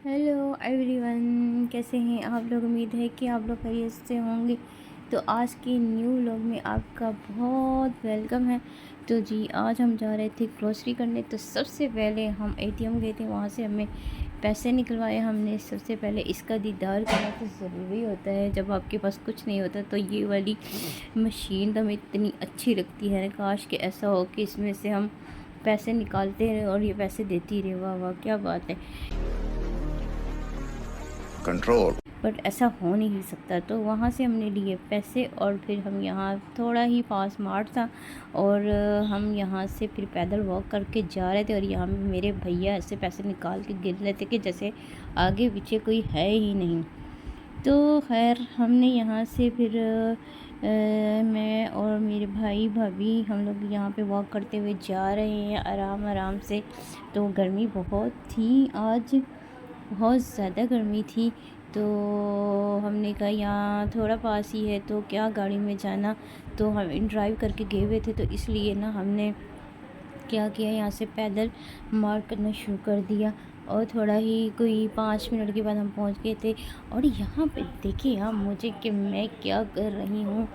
Hello everyone, कैसे हैं आप लोग। उम्मीद है कि आप लोग खैरियत से होंगे। तो आज के न्यू व्लॉग में आपका बहुत वेलकम है। तो जी आज हम जा रहे थे ग्रोसरी करने। तो सबसे पहले हम एटीएम गए थे, वहाँ से हमें पैसे निकलवाए हमने। सबसे पहले इसका दीदार करना तो ज़रूरी होता है जब आपके पास कुछ नहीं होता। तो ये वाली मशीन तो हमें इतनी अच्छी लगती है ना, काश कि ऐसा हो कि इसमें से हम पैसे निकालते रहे और ये पैसे देती रहे। वाह वाह, क्या बात है। कंट्रोल। बट ऐसा हो नहीं सकता। तो वहाँ से हमने लिए पैसे और फिर हम यहाँ थोड़ा ही पास मार्ट था और हम यहाँ से फिर पैदल वॉक करके जा रहे थे। और यहाँ पे मेरे भैया ऐसे पैसे निकाल के गिर रहे थे कि जैसे आगे पीछे कोई है ही नहीं। तो खैर हमने यहाँ से फिर मैं और मेरे भाई भाभी हम लोग यहाँ पे वॉक करते हुए जा रहे हैं आराम आराम से। तो गर्मी बहुत थी आज, बहुत ज़्यादा गर्मी थी। तो हमने कहा यहाँ थोड़ा पास ही है तो क्या गाड़ी में जाना। तो हम ड्राइव करके गए हुए थे, तो इसलिए ना हमने क्या किया, यहाँ से पैदल मार्क करना शुरू कर दिया। और थोड़ा ही कोई 5 मिनट के बाद हम पहुँच गए थे। और यहाँ पे देखिए आप मुझे कि मैं क्या कर रही हूँ।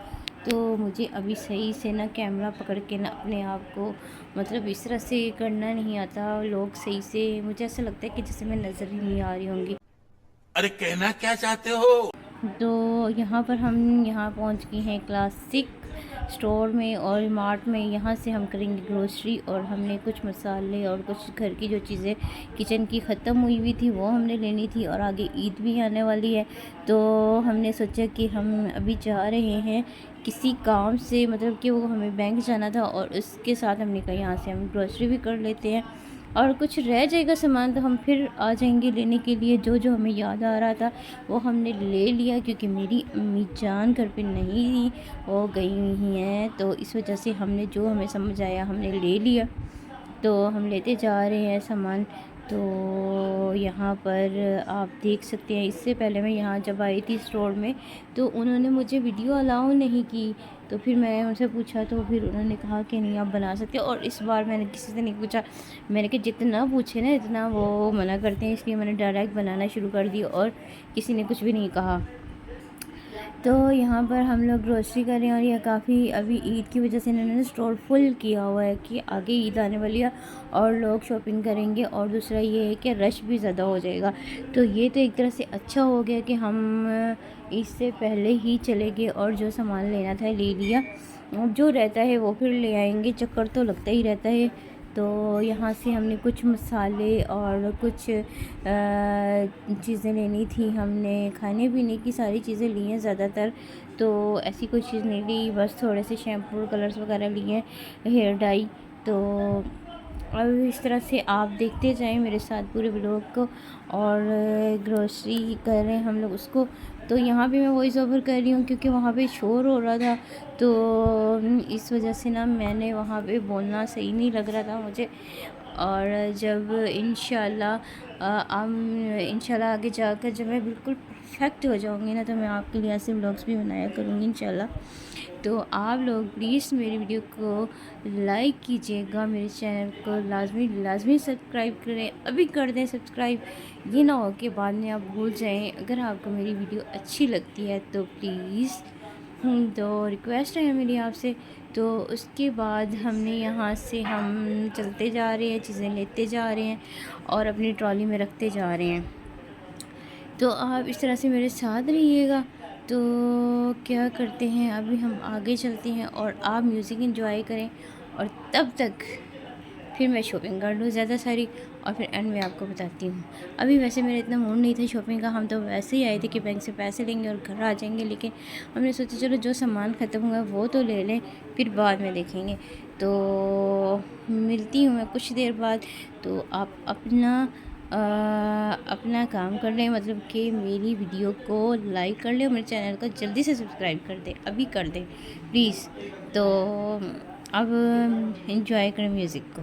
तो मुझे अभी सही से ना कैमरा पकड़ के ना अपने आप को मतलब इस तरह से करना नहीं आता। लोग सही से, मुझे ऐसा लगता है कि जैसे मैं नज़र ही नहीं आ रही होंगी। अरे कहना क्या चाहते हो? तो यहाँ पर हम यहाँ पहुँच गए हैं क्लासिक स्टोर में और मार्ट में। यहाँ से हम करेंगे ग्रोसरी और हमने कुछ मसाले और कुछ घर की जो चीज़ें किचन की ख़त्म हुई थी वो हमने लेनी थी। और आगे ईद भी आने वाली है, तो हमने सोचा कि हम अभी जा रहे हैं किसी काम से, मतलब कि वो हमें बैंक जाना था और उसके साथ हमने कहा यहाँ से हम ग्रोसरी भी कर लेते हैं और कुछ रह जाएगा सामान तो हम फिर आ जाएंगे लेने के लिए। जो जो हमें याद आ रहा था वो हमने ले लिया, क्योंकि मेरी अम्मी जान घर पे नहीं थी, वो गई हुई हैं। तो इस वजह से हमने जो हमें समझ आया हमने ले लिया। तो हम लेते जा रहे हैं सामान। तो यहाँ पर आप देख सकते हैं, इससे पहले मैं यहाँ जब आई थी स्टोर में तो उन्होंने मुझे वीडियो अलाउ नहीं की। तो फिर मैं उनसे पूछा तो फिर उन्होंने कहा कि नहीं आप बना सकते हो। और इस बार मैंने किसी से नहीं पूछा, मैंने कहा जितना पूछे ना इतना वो मना करते हैं, इसलिए मैंने डायरेक्ट बनाना शुरू कर दिया और किसी ने कुछ भी नहीं कहा। तो यहाँ पर हम लोग ग्रोसरी कर रहे हैं और यह काफ़ी अभी ईद की वजह से इन्होंने स्टोर फुल किया हुआ है कि आगे ईद आने वाली है और लोग शॉपिंग करेंगे। और दूसरा ये है कि रश भी ज़्यादा हो जाएगा। तो ये तो एक तरह से अच्छा हो गया कि हम इससे पहले ही चले गए और जो सामान लेना था ले लिया। जो रहता है वो फिर ले आएंगे, चक्कर तो लगता ही रहता है। तो यहाँ से हमने कुछ मसाले और कुछ चीज़ें लेनी थी। हमने खाने पीने की सारी चीज़ें ली हैं ज़्यादातर, तो ऐसी कोई चीज़ नहीं ली, बस थोड़े से शैम्पू कलर्स वगैरह लिए हैं, हेयर डाई। तो अब इस तरह से आप देखते जाएं मेरे साथ पूरे व्लॉग को। और ग्रोसरी कर रहे हैं हम लोग उसको। तो यहाँ पे मैं वॉइस ओवर कर रही हूँ क्योंकि वहाँ पे शोर हो रहा था। तो इस वजह से ना मैंने वहाँ पे बोलना सही नहीं लग रहा था मुझे। और जब इंशाल्लाह आगे जाकर जब मैं बिल्कुल परफेक्ट हो जाऊँगी ना तो मैं आपके लिए ऐसे व्लॉग्स भी बनाया करूँगी इंशाल्लाह। तो आप लोग प्लीज़ मेरी वीडियो को लाइक कीजिएगा, मेरे चैनल को लाजमी सब्सक्राइब करें, अभी कर दें सब्सक्राइब। ये ना हो कि बाद में आप भूल जाएं। अगर आपको मेरी वीडियो अच्छी लगती है तो प्लीज़ तो रिक्वेस्ट है मेरी आपसे। तो उसके बाद हमने यहाँ से हम चलते जा रहे हैं, चीज़ें लेते जा रहे हैं और अपनी ट्रॉली में रखते जा रहे हैं। तो आप इस तरह से मेरे साथ रहिएगा। तो क्या करते हैं, अभी हम आगे चलते हैं और आप म्यूज़िक एंजॉय करें और तब तक फिर मैं शॉपिंग कर लूँ ज़्यादा सारी और फिर एंड में आपको बताती हूँ। अभी वैसे मेरा इतना मूड नहीं था शॉपिंग का, हम तो वैसे ही आए थे कि बैंक से पैसे लेंगे और घर आ जाएंगे। लेकिन हमने सोचा चलो जो सामान ख़त्म हुआ वो तो ले लें, फिर बाद में देखेंगे। तो मिलती हूँ मैं कुछ देर बाद। तो आप अपना काम कर लें, मतलब कि मेरी वीडियो को लाइक कर लें और मेरे चैनल को जल्दी से सब्सक्राइब कर दें, अभी कर दें प्लीज़। तो अब एंजॉय करें म्यूज़िक को।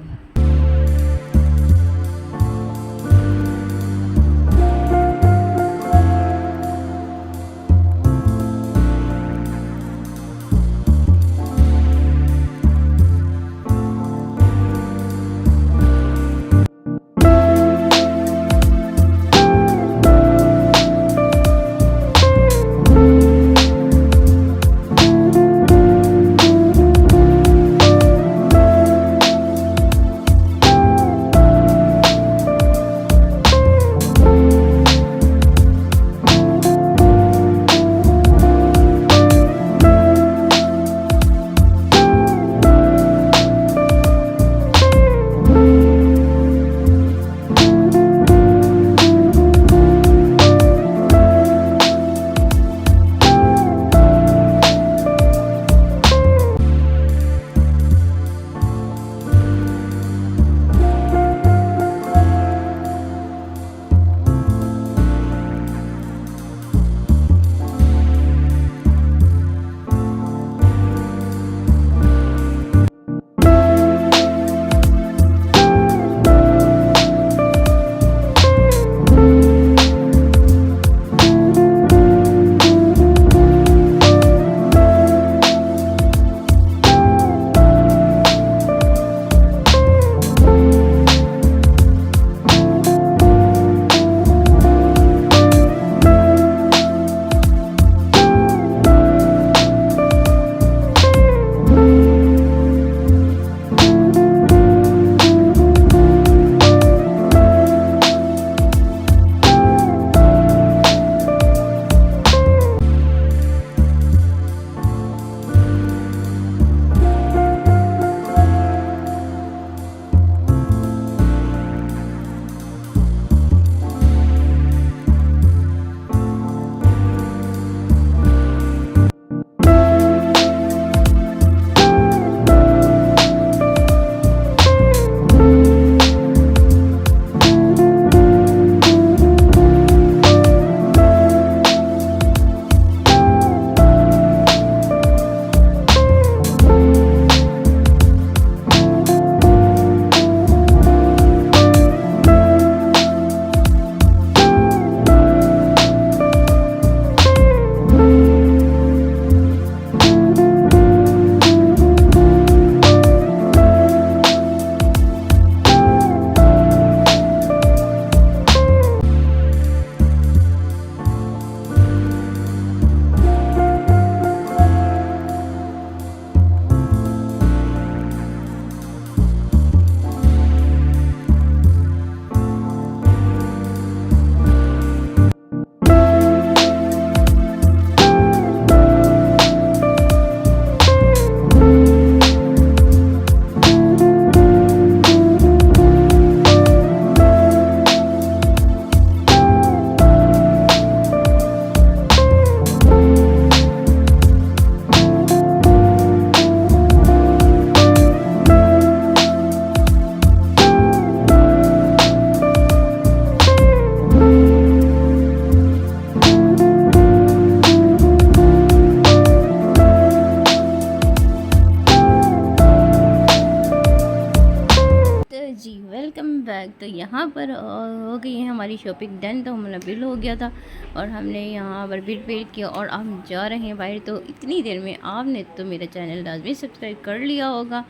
तो यहाँ पर हो गई है हमारी शॉपिंग डन। तो हमारा बिल हो गया था और हमने यहाँ पर बिल पे किया और हम जा रहे हैं बाहर। तो इतनी देर में आपने तो मेरा चैनल लाजमी सब्सक्राइब कर लिया होगा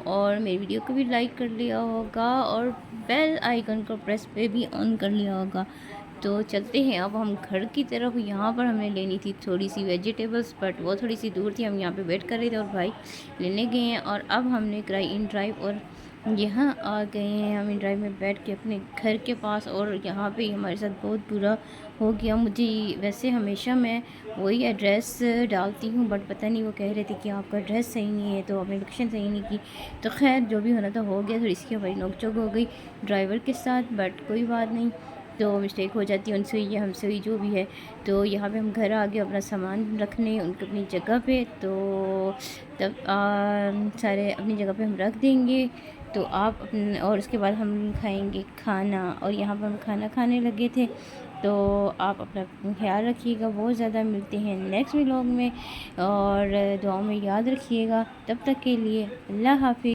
और मेरी वीडियो को भी लाइक कर लिया होगा और बेल आइकन को प्रेस पे भी ऑन कर लिया होगा। तो चलते हैं अब हम घर की तरफ। यहाँ पर हमने लेनी थी थोड़ी सी वेजिटेबल्स, बट वो थोड़ी सी दूर थी। हम यहाँ पे वेट कर रहे थे और भाई लेने गए हैं और अब हमने कराई इन ड्राइव और यहाँ आ गए हैं हम इन ड्राइव में बैठ के अपने घर के पास। और यहाँ पे हमारे साथ बहुत बुरा हो गया। मुझे वैसे हमेशा मैं वही एड्रेस डालती हूँ, बट पता नहीं वो कह रहे थे कि आपका एड्रेस सही नहीं है, तो आपने लोकेशन सही नहीं की। तो खैर जो भी होना था हो गया। थोड़ी इसकी हमारी नोकझोंक हो गई ड्राइवर के साथ, बट कोई बात नहीं, तो मिस्टेक हो जाती है उनसे या हमसे ही, जो भी है। तो यहाँ पे हम घर आ गए अपना सामान रखने उनकी अपनी जगह पे। तो तब सारे अपनी जगह पे हम रख देंगे। तो आप अपने और उसके बाद हम खाएंगे खाना। और यहाँ पर हम खाना खाने लगे थे। तो आप अपना ख्याल रखिएगा बहुत ज़्यादा। मिलते हैं नेक्स्ट व्लॉग में और दुआ में याद रखिएगा। तब तक के लिए अल्लाह हाफिज़।